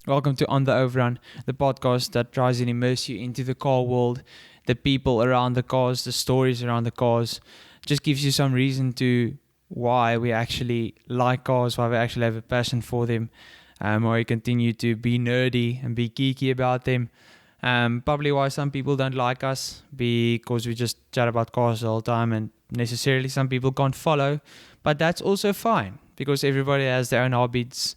Welcome to On the Overrun, the podcast that tries and immerse you into the car world, the people around the cars, the stories around the cars. Just gives you some reason to why we actually like cars, why we actually have a passion for them, why we continue to be nerdy and be geeky about them. Probably why some people don't like us, because we just chat about cars all the time and necessarily some people can't follow. But that's also fine, because everybody has their own hobbies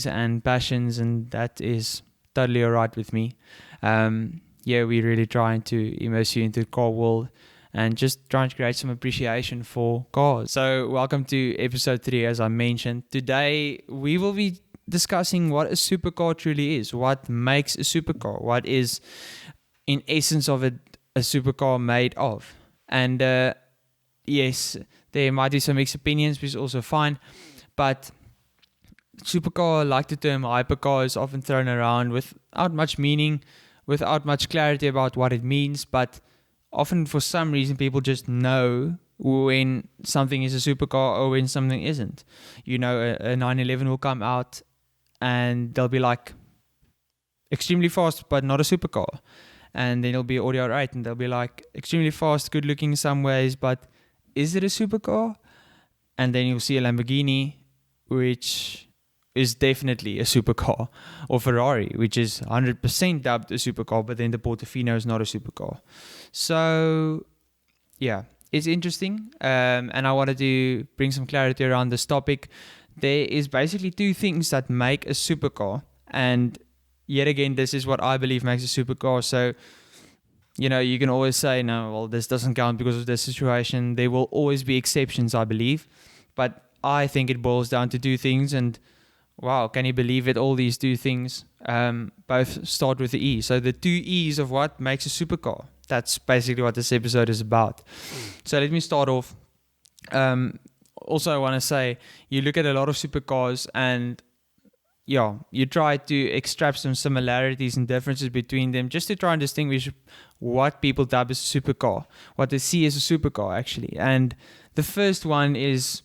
and passions, and that is totally alright with me. We're really trying to immerse you into the car world and just trying to create some appreciation for cars. So welcome to episode 3, as I mentioned. Today we will be discussing what a supercar truly is, what makes a supercar, what is in essence of it a supercar made of. And yes, there might be some mixed opinions, which is also fine, but supercar, like the term hypercar, is often thrown around without much meaning, without much clarity about what it means, but often for some reason people just know when something is a supercar or when something isn't. You know, a 911 will come out and they'll be like extremely fast but not a supercar. And then it'll be Audi R8 and they'll be like extremely fast, good looking in some ways, but is it a supercar? And then you'll see a Lamborghini, which is definitely a supercar, or Ferrari, which is 100% dubbed a supercar, but then the Portofino is not a supercar. So yeah, it's interesting, and I wanted to bring some clarity around this topic. There is basically two things that make a supercar, and yet again, this is what I believe makes a supercar. So, you know, you can always say, no, well, this doesn't count because of this situation. There will always be exceptions, I believe, but I think it boils down to two things. And wow, can you believe it? All these two things both start with the E. So the two E's of what makes a supercar. That's basically what this episode is about. So let me start off. Also, I want to say, you look at a lot of supercars and you try to extract some similarities and differences between them just to try and distinguish what people dub as a supercar, what they see as a supercar actually. And the first one is,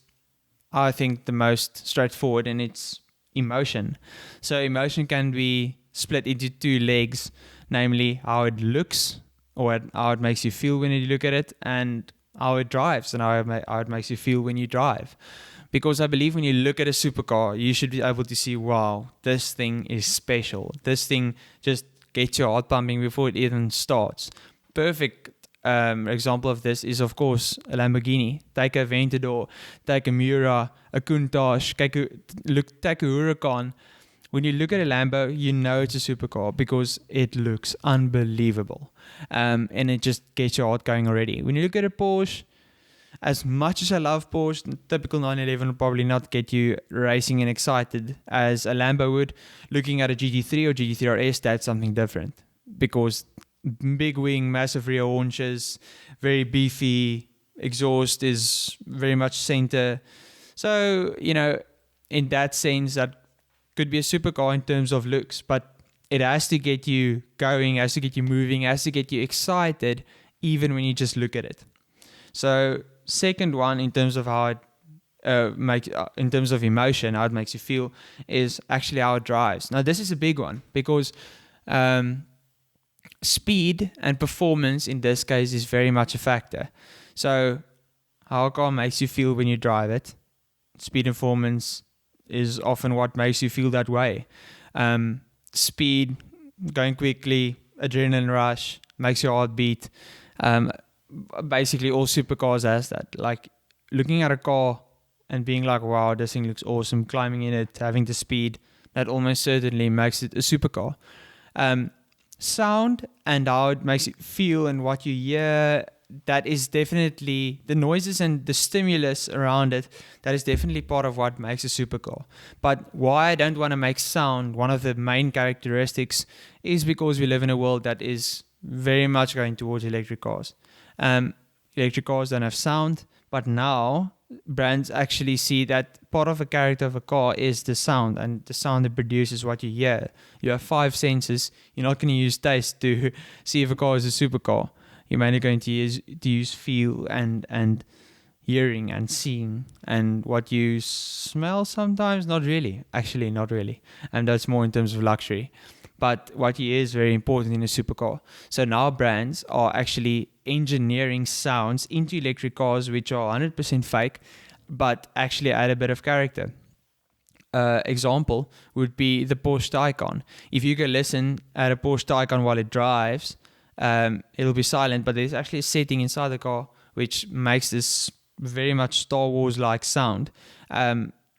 I think, the most straightforward, and it's emotion. So emotion can be split into two legs, namely how it looks or how it makes you feel when you look at it, and how it drives and how it makes you feel when you drive. Because I believe when you look at a supercar, you should be able to see, wow, this thing is special. This thing just gets your heart pumping before it even starts. Perfect example of this is, of course, a Lamborghini. Take a Aventador, take a Miura, a Countach, take a Huracan. When you look at a Lambo, you know it's a supercar because it looks unbelievable. And it just gets your heart going already. When you look at a Porsche, as much as I love Porsche, typical 911 will probably not get you racing and excited as a Lambo would. Looking at a GT3 or GT3 RS, that's something different, because big wing, massive rear haunches, very beefy, exhaust is very much center. So, you know, in that sense, that could be a supercar in terms of looks, but it has to get you going, has to get you moving, has to get you excited, even when you just look at it. So, second one, in terms of how it in terms of emotion, how it makes you feel, is actually how it drives. Now, this is a big one because speed and performance in this case is very much a factor. So how a car makes you feel when you drive it, speed and performance is often what makes you feel that way. Speed, going quickly, adrenaline rush, makes your heart beat. Basically all supercars has that. Like looking at a car and being like, wow, this thing looks awesome, climbing in it, having the speed, that almost certainly makes it a supercar. Sound and how it makes you feel and what you hear, that is definitely the noises and the stimulus around it, that is definitely part of what makes a supercar. But why I don't want to make sound one of the main characteristics is because we live in a world that is very much going towards electric cars. Electric cars don't have sound, but now brands actually see that part of a character of a car is the sound, and the sound it produces what you hear. You have 5 senses. You're not going to use taste to see if a car is a supercar. You're mainly going to use feel and hearing and seeing, and what you smell sometimes. Not really, actually, not really. And that's more in terms of luxury. But what is very important in a supercar. So now brands are actually engineering sounds into electric cars which are 100% fake, but actually add a bit of character. Example would be the Porsche Taycan. If you go listen at a Porsche Taycan while it drives, it'll be silent, but there's actually a setting inside the car which makes this very much Star Wars-like sound.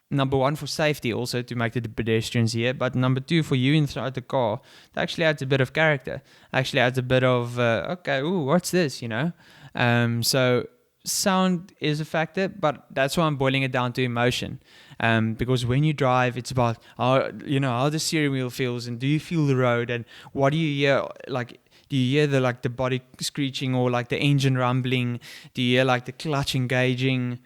Number one, for safety, also to make the pedestrians hear, but number two, for you inside the car, it actually adds a bit of character. Actually adds a bit of, okay, ooh, what's this, you know? So sound is a factor, but that's why I'm boiling it down to emotion. Because when you drive, it's about how the steering wheel feels, and do you feel the road, and what do you hear? Like, do you hear the body screeching, or like the engine rumbling? Do you hear like the clutch engaging?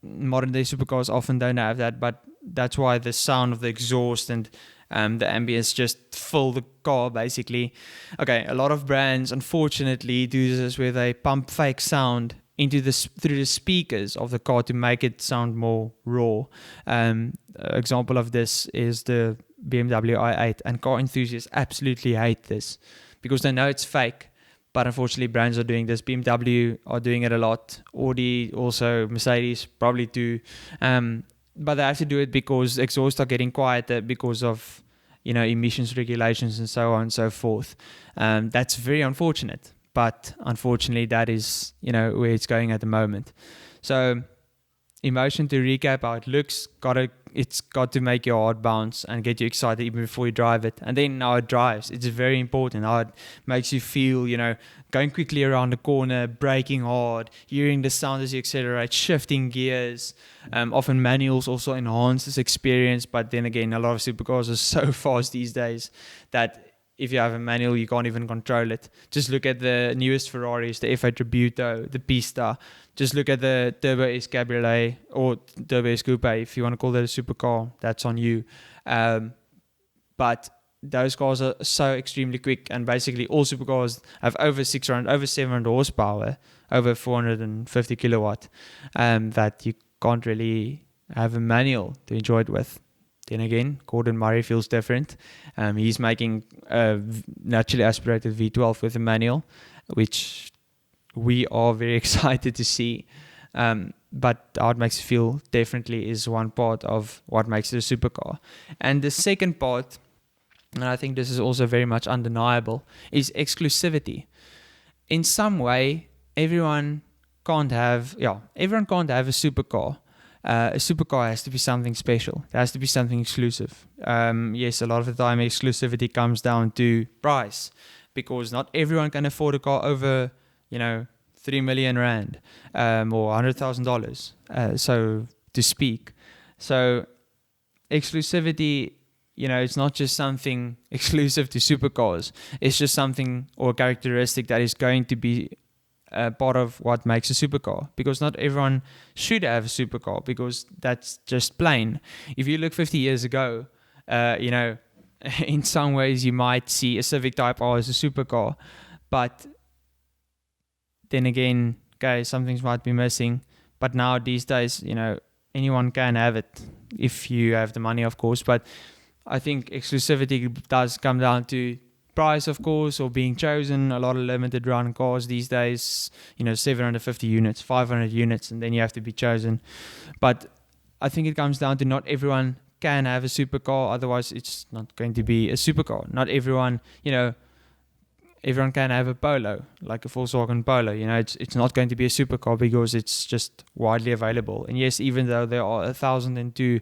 Modern day supercars often don't have that, but that's why the sound of the exhaust and the ambience just fill the car basically. Okay, a lot of brands unfortunately do this where they pump fake sound into through the speakers of the car to make it sound more raw. Example of this is the BMW i8, and car enthusiasts absolutely hate this because they know it's fake. But unfortunately, brands are doing this. BMW are doing it a lot. Audi, also Mercedes, probably too. But they have to do it because exhausts are getting quieter because of emissions regulations and so on and so forth. That's very unfortunate. But unfortunately, that is where it's going at the moment. So emotion, to recap how it looks, it's got to make your heart bounce and get you excited even before you drive it. And then how it drives, it's very important. How it makes you feel, going quickly around the corner, braking hard, hearing the sound as you accelerate, shifting gears. Often manuals also enhance this experience, but then again, a lot of supercars are so fast these days that if you have a manual, you can't even control it. Just look at the newest Ferraris, the F8 Tributo, the Pista. Just look at the Turbo S Cabriolet or Turbo S Coupe. If you want to call that a supercar, that's on you. But those cars are so extremely quick, and basically all supercars have over 600, over 700 horsepower, over 450 kilowatt, that you can't really have a manual to enjoy it with. Then again, Gordon Murray feels different. He's making a naturally aspirated V12 with a manual, which we are very excited to see. But how it makes you feel definitely is one part of what makes it a supercar. And the second part, and I think this is also very much undeniable, is exclusivity. In some way, everyone can't have a supercar. A supercar has to be something special. It has to be something exclusive. Yes, a lot of the time exclusivity comes down to price, because not everyone can afford a car over, 3 million rand or $100,000, so to speak. So exclusivity, it's not just something exclusive to supercars. It's just something or a characteristic that is going to be part of what makes a supercar, because not everyone should have a supercar, because that's just plain. If you look 50 years ago, in some ways you might see a Civic Type R as a supercar, but then again, okay, some things might be missing. But now these days, anyone can have it if you have the money, of course. But I think exclusivity does come down to price, of course, or being chosen. A lot of limited run cars these days, 750 units, 500 units, and then you have to be chosen. But I think it comes down to not everyone can have a supercar, otherwise it's not going to be a supercar. Not everyone, everyone can have a Polo, like a Volkswagen Polo. It's not going to be a supercar because it's just widely available. And yes, even though there are 1,002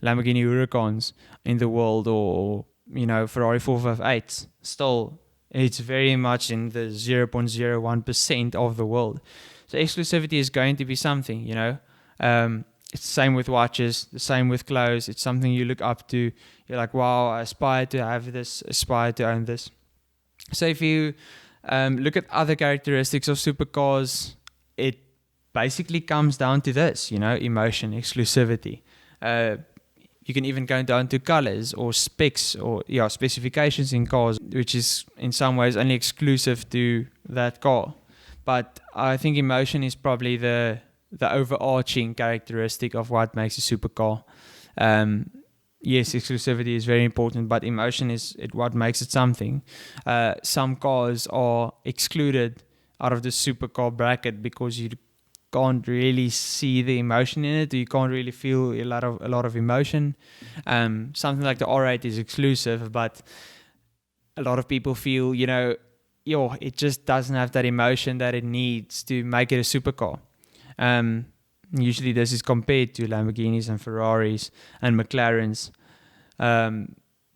Lamborghini Huracans in the world, or Ferrari 458s, still it's very much in the 0.01% of the world. So exclusivity is going to be something, it's the same with watches, the same with clothes. It's something you look up to. You're like, wow, I aspire to have this, aspire to own this. So if you look at other characteristics of supercars, it basically comes down to this, emotion, exclusivity. You can even go down to colors or specs or specifications in cars, which is in some ways only exclusive to that car. But I think emotion is probably the the overarching characteristic of what makes a supercar. Yes, exclusivity is very important, but emotion is what makes it something. Some cars are excluded out of the supercar bracket because you can't really see the emotion in it. You can't really feel a lot of emotion. Something like the R8 is exclusive, but a lot of people feel, it just doesn't have that emotion that it needs to make it a supercar. Usually this is compared to Lamborghinis and Ferraris and McLarens,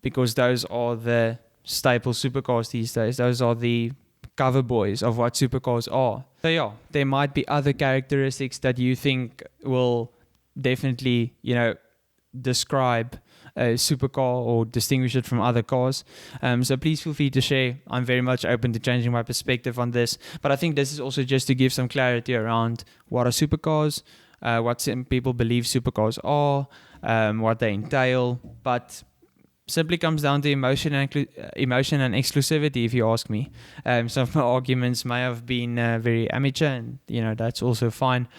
because those are the staple supercars these days. Those are the cover boys of what supercars are. So yeah, there might be other characteristics that you think will definitely, describe a supercar or distinguish it from other cars. So please feel free to share. I'm very much open to changing my perspective on this. But I think this is also just to give some clarity around what are supercars, what some people believe supercars are, what they entail. But simply comes down to emotion and exclusivity, if you ask me. Some of my arguments may have been very amateur, and that's also fine.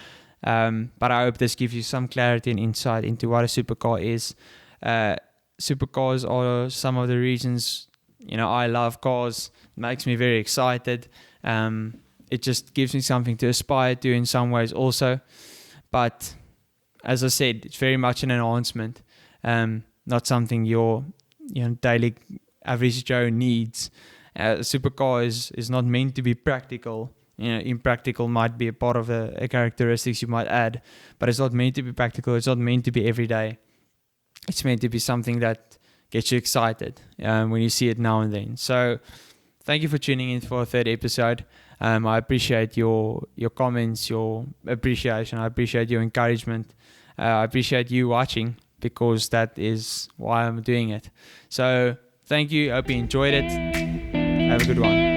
But I hope this gives you some clarity and insight into what a supercar is. Supercars are some of the reasons I love cars. It makes me very excited. It just gives me something to aspire to in some ways also. But as I said, it's very much an enhancement, not something your daily average Joe needs. A supercar is not meant to be practical. Impractical might be a part of the characteristics you might add, but it's not meant to be practical. It's not meant to be every day. It's meant to be something that gets you excited when you see it now and then. So thank you for tuning in for a third episode. I appreciate your comments, your appreciation. I appreciate your encouragement. I appreciate you watching, because that is why I'm doing it. So thank you. I hope you enjoyed it. Have a good one.